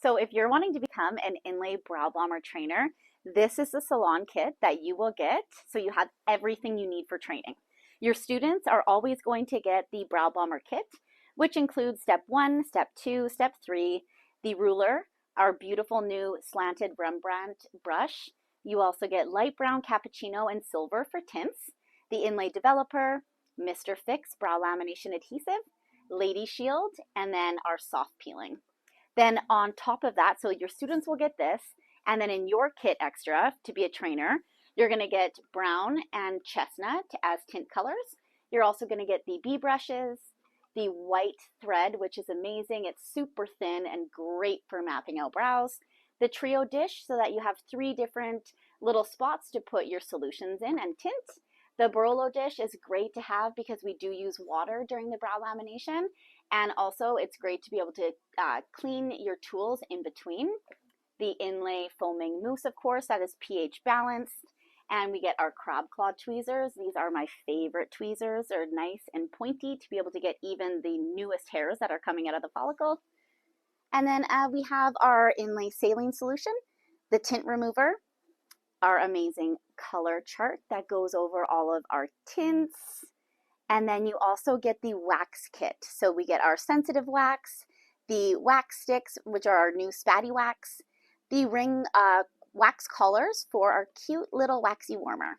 So if you're wanting to become an inlay brow bomber trainer, this is the salon kit that you will get. So you have everything you need for training. Your students are always going to get the brow bomber kit, which includes step 1, step 2, step 3, the ruler, our beautiful new slanted Rembrandt brush. You also get light brown, cappuccino, and silver for tints, the inlay developer, Mr. Fix brow lamination adhesive, Lady Shield, and then our soft peeling. Then on top of that, so your students will get this, and then in your kit extra to be a trainer, you're going to get brown and chestnut as tint colors. You're also going to get the bee brushes, the white thread, which is amazing. It's super thin and great for mapping out brows. The trio dish, so that you have 3 different little spots to put your solutions in and tint. The Barolo dish is great to have because we do use water during the brow lamination, and also it's great to be able to clean your tools in between. The inlay foaming mousse, of course, that is pH balanced. And we get our crab claw tweezers. These are my favorite tweezers. They're nice and pointy to be able to get even the newest hairs that are coming out of the follicle. And then we have our inlay saline solution, the tint remover, our amazing color chart that goes over all of our tints. And then you also get the wax kit. So we get our sensitive wax, the wax sticks, which are our new Spatty Wax, the ring wax collars for our cute little waxy warmer.